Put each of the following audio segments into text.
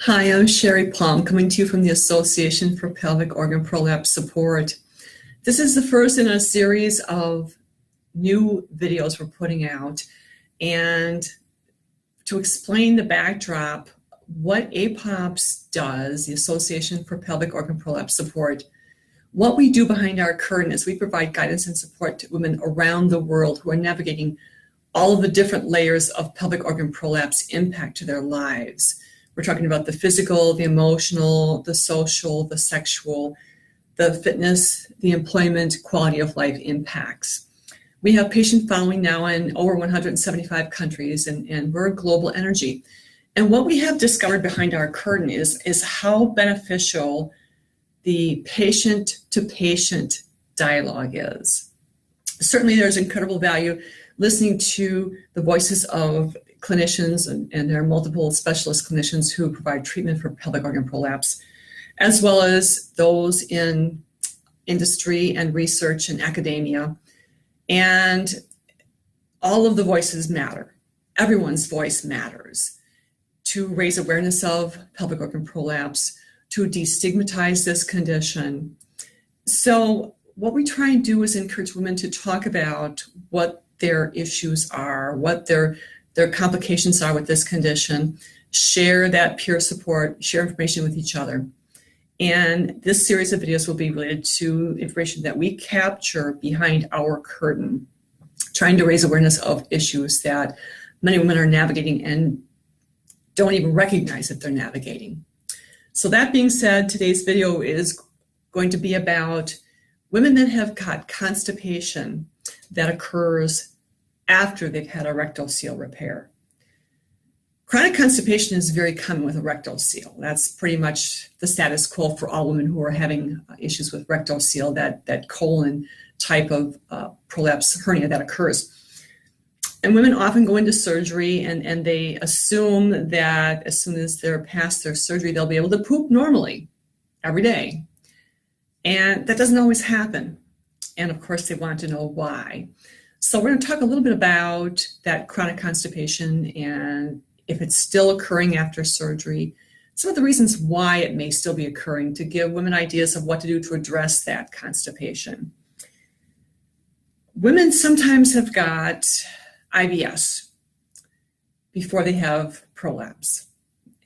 Hi, I'm Sherrie coming to you from the Association for Pelvic Organ Prolapse Support. This is the first in a series of new videos we're putting out, and to explain the backdrop, what APOPS does, the Association for Pelvic Organ Prolapse Support, what we do behind our curtain is we provide guidance and support to women around the world who are navigating all of the different layers of pelvic organ prolapse impact to their lives. We're talking about the physical, the emotional, the social, the sexual, the fitness, the employment, quality of life impacts. We have patient following now in over 175 countries, and we're a global energy. And what we have discovered behind our curtain is how beneficial the patient-to-patient dialogue is. Certainly there's incredible value listening to the voices of clinicians, and there are multiple specialist clinicians who provide treatment for pelvic organ prolapse, as well as those in industry and research and academia. And all of the voices matter. Everyone's voice matters to raise awareness of pelvic organ prolapse, to destigmatize this condition. So what we try and do is encourage women to talk about what their issues are, what their complications are with this condition, share that peer support, share information with each other. And this series of videos will be related to information that we capture behind our curtain, trying to raise awareness of issues that many women are navigating and don't even recognize that they're navigating. So that being said, today's video is going to be about women that have got constipation that occurs after they've had a rectocele repair. Chronic constipation is very common with a rectocele. That's pretty much the status quo for all women who are having issues with rectocele, that colon type of prolapse hernia that occurs. And women often go into surgery and they assume that as soon as they're past their surgery, they'll be able to poop normally every day. And that doesn't always happen. And of course, they want to know why. So we're going to talk a little bit about that chronic constipation and if it's still occurring after surgery, some of the reasons why it may still be occurring, to give women ideas of what to do to address that constipation. Women sometimes have got IBS before they have prolapse,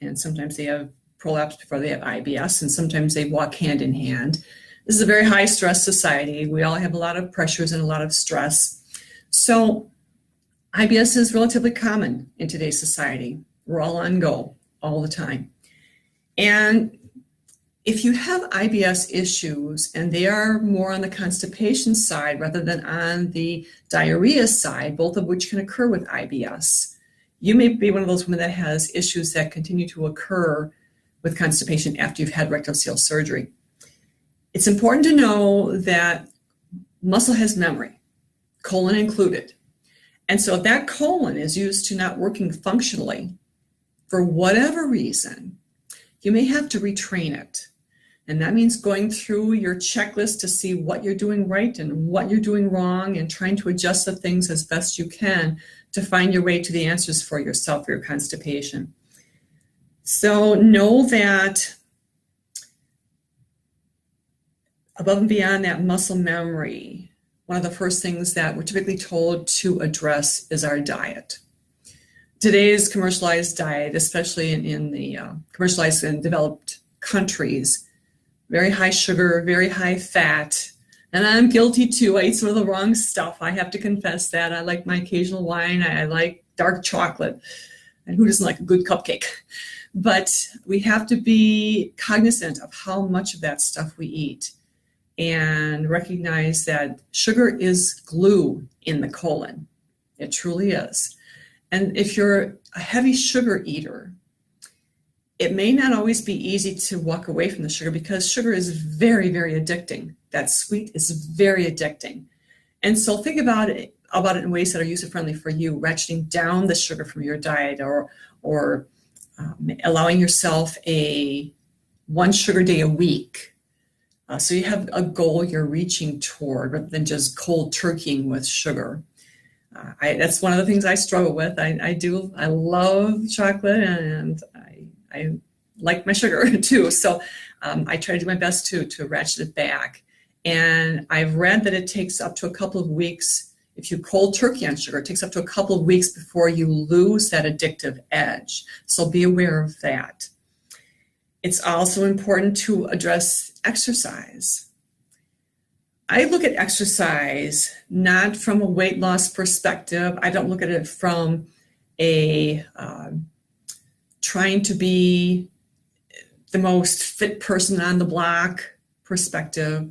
and sometimes they have prolapse before they have IBS, and sometimes they walk hand in hand. This is a very high stress society. We all have a lot of pressures and a lot of stress. So IBS is relatively common in today's society. We're all on go all the time. And if you have IBS issues and they are more on the constipation side rather than on the diarrhea side, both of which can occur with IBS, you may be one of those women that has issues that continue to occur with constipation after you've had rectocele surgery. It's important to know that muscle has memory, colon included. And so if that colon is used to not working functionally for whatever reason, you may have to retrain it. And that means going through your checklist to see what you're doing right and what you're doing wrong, and trying to adjust the things as best you can to find your way to the answers for yourself, for your constipation. So know that above and beyond that muscle memory, one of the first things that we're typically told to address is our diet. Today's commercialized diet, especially in the commercialized and developed countries, very high sugar, very high fat, and I'm guilty too. I eat some of the wrong stuff. I have to confess that. I like my occasional wine. I like dark chocolate, and who doesn't like a good cupcake? But we have to be cognizant of how much of that stuff we eat, and recognize that sugar is glue in the colon. It truly is. And if you're a heavy sugar eater, it may not always be easy to walk away from the sugar, because sugar is very, very addicting. That sweet is very addicting. And so think about it in ways that are user-friendly for you, ratcheting down the sugar from your diet, or allowing yourself one sugar day a week. So you have a goal you're reaching toward, rather than just cold turkeying with sugar. That's one of the things I struggle with. I love chocolate, and I like my sugar too. So I try to do my best to ratchet it back. And I've read that it takes up to a couple of weeks. If you cold turkey on sugar, it takes up to a couple of weeks before you lose that addictive edge. So be aware of that. It's also important to address exercise. I look at exercise not from a weight loss perspective. I don't look at it from a trying to be the most fit person on the block perspective.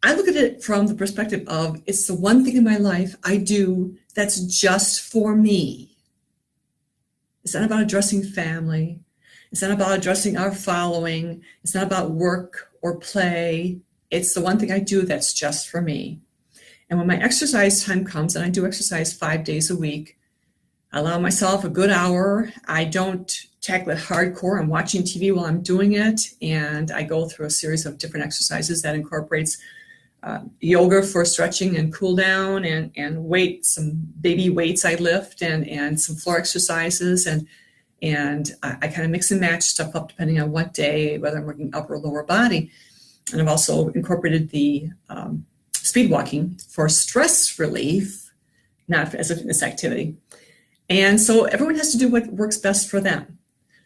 I look at it from the perspective of it's the one thing in my life I do that's just for me. It's not about addressing family. It's not about addressing our following. It's not about work or play. It's the one thing I do that's just for me. And when my exercise time comes, and I do exercise 5 days a week, I allow myself a good hour. I don't tackle it hardcore. I'm watching TV while I'm doing it. And I go through a series of different exercises that incorporates yoga for stretching and cool down, and weight, some baby weights I lift, and some floor exercises. And I kind of mix and match stuff up depending on what day, whether I'm working upper or lower body. And I've also incorporated the speed walking for stress relief, not as a fitness activity. And so everyone has to do what works best for them.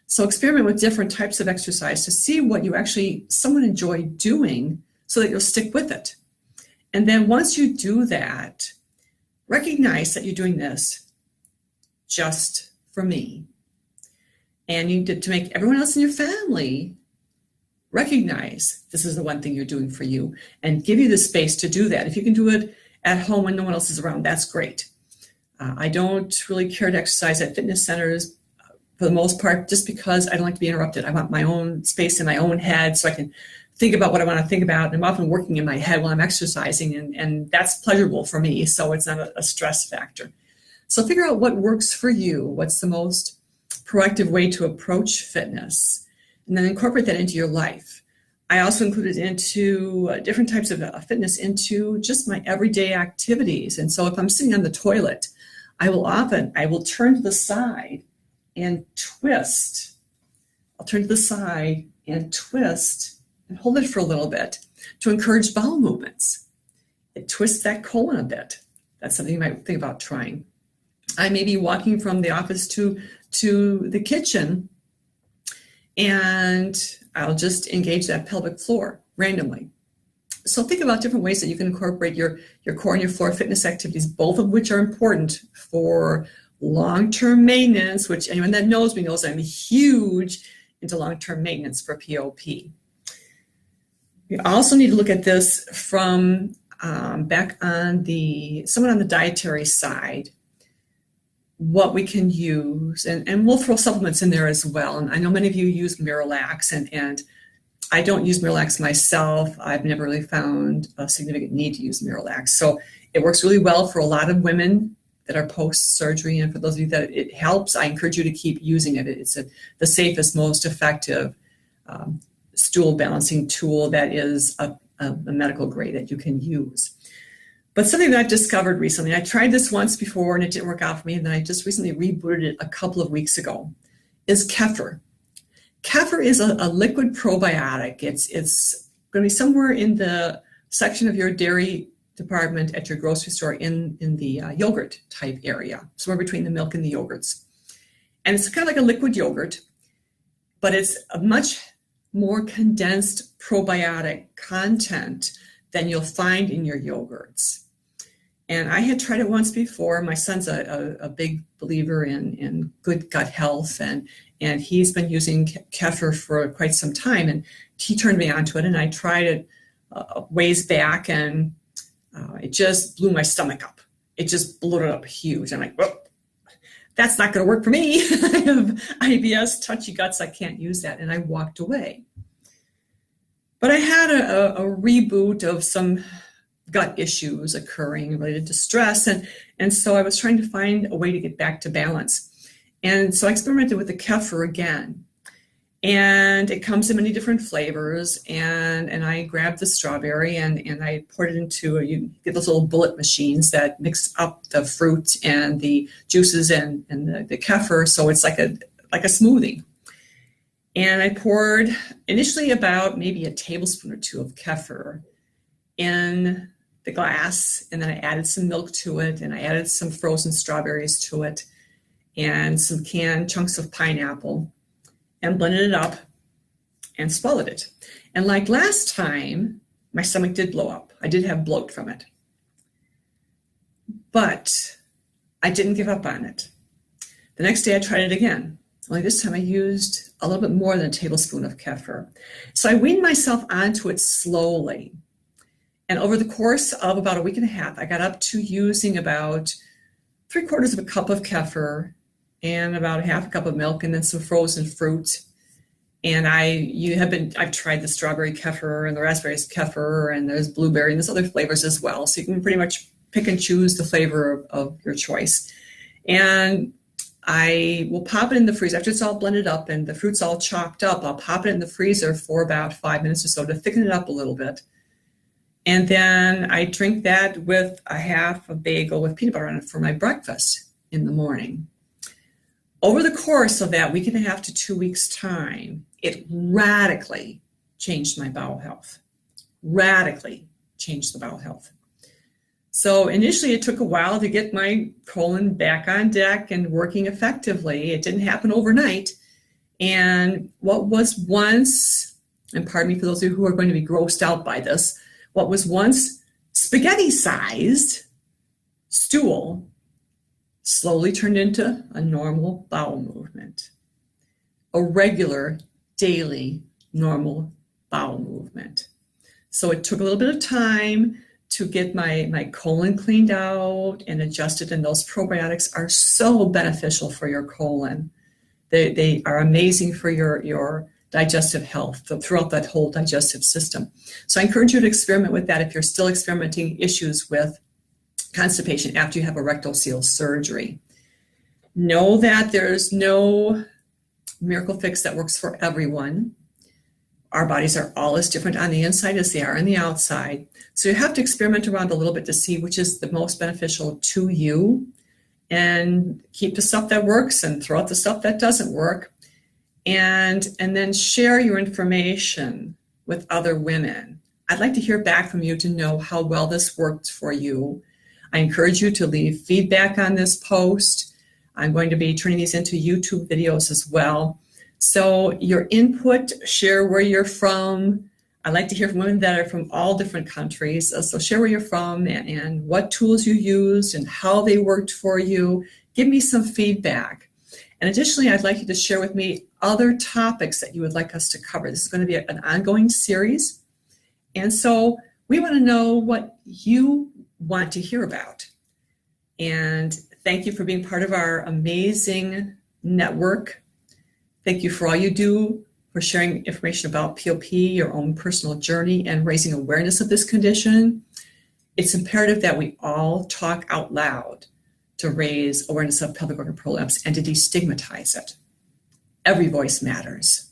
So experiment with different types of exercise to see what you actually somewhat enjoy doing so that you'll stick with it. And then once you do that, recognize that you're doing this just for me. And you need to make everyone else in your family recognize this is the one thing you're doing for you, and give you the space to do that. If you can do it at home when no one else is around, that's great. I don't really care to exercise at fitness centers for the most part, just because I don't like to be interrupted. I want my own space in my own head so I can think about what I want to think about. And I'm often working in my head while I'm exercising, and that's pleasurable for me, so it's not a stress factor. So figure out what works for you, what's the most proactive way to approach fitness, and then incorporate that into your life. I also included into different types of fitness into just my everyday activities. And so if I'm sitting on the toilet, I will turn to the side and twist. I'll turn to the side and twist and hold it for a little bit to encourage bowel movements. It twists that colon a bit. That's something you might think about trying. I may be walking from the office to the kitchen, and I'll just engage that pelvic floor randomly. So think about different ways that you can incorporate your core and your floor fitness activities, both of which are important for long-term maintenance, which anyone that knows me knows I'm huge into long-term maintenance for POP. You also need to look at this from back on someone on the dietary side, what we can use, and we'll throw supplements in there as well. And I know many of you use Miralax, and I don't use Miralax myself. I've never really found a significant need to use Miralax. So it works really well for a lot of women that are post-surgery, and for those of you that it helps, I encourage you to keep using it. It's the safest, most effective stool balancing tool that is a medical grade that you can use. But something that I've discovered recently, I tried this once before and it didn't work out for me, and then I just recently rebooted it a couple of weeks ago, is Kafir. Kafir is a liquid probiotic. It's going to be somewhere in the section of your dairy department at your grocery store in the yogurt type area, somewhere between the milk and the yogurts. And it's kind of like a liquid yogurt, but it's a much more condensed probiotic content than you'll find in your yogurts. And I had tried it once before. My son's a big believer in good gut health, and he's been using Kafir for quite some time, and he turned me onto it, and I tried it ways back, and it just blew my stomach up. It just bloated up huge. I'm like, well, that's not going to work for me. I have IBS, touchy guts. I can't use that. And I walked away. But I had a reboot of some gut issues occurring related to stress. And so I was trying to find a way to get back to balance. And so I experimented with the Kafir again. And it comes in many different flavors. And I grabbed the strawberry and I poured it into, you get those little bullet machines that mix up the fruit and the juices and the Kafir. So it's like a smoothie. And I poured initially about maybe a tablespoon or two of Kafir in the glass, and then I added some milk to it, and I added some frozen strawberries to it, and some canned chunks of pineapple, and blended it up and swallowed it. And like last time, my stomach did blow up. I did have bloat from it. But I didn't give up on it. The next day I tried it again. Only this time I used a little bit more than a tablespoon of Kafir. So I weaned myself onto it slowly. And over the course of about a week and a half, I got up to using about 3/4 of a cup of Kafir and about a half a cup of milk and then some frozen fruit. And I've tried the strawberry Kafir and the raspberry Kafir, and there's blueberry and there's other flavors as well. So you can pretty much pick and choose the flavor of your choice. And I will pop it in the freezer after it's all blended up and the fruit's all chopped up. I'll pop it in the freezer for about 5 minutes or so to thicken it up a little bit. And then I drink that with a half a bagel with peanut butter on it for my breakfast in the morning. Over the course of that week and a half to 2 weeks' time, it radically changed my bowel health. Radically changed the bowel health. So initially it took a while to get my colon back on deck and working effectively. It didn't happen overnight. And what was once, and pardon me for those of you who are going to be grossed out by this, what was once spaghetti-sized stool slowly turned into a normal bowel movement, a regular, daily, normal bowel movement. So it took a little bit of time to get my colon cleaned out and adjusted, and those probiotics are so beneficial for your colon. They are amazing for your digestive health throughout that whole digestive system. So I encourage you to experiment with that if you're still experiencing issues with constipation after you have a rectocele surgery. Know that there's no miracle fix that works for everyone. Our bodies are all as different on the inside as they are on the outside. So you have to experiment around a little bit to see which is the most beneficial to you, and keep the stuff that works and throw out the stuff that doesn't work. And then share your information with other women. I'd like to hear back from you to know how well this worked for you. I encourage you to leave feedback on this post. I'm going to be turning these into YouTube videos as well. So your input, share where you're from. I like to hear from women that are from all different countries. So share where you're from and what tools you used and how they worked for you. Give me some feedback. And additionally, I'd like you to share with me other topics that you would like us to cover. This is going to be an ongoing series. And so we want to know what you want to hear about. And thank you for being part of our amazing network. Thank you for all you do, for sharing information about POP, your own personal journey, and raising awareness of this condition. It's imperative that we all talk out loud to raise awareness of pelvic organ prolapse and to destigmatize it. Every voice matters.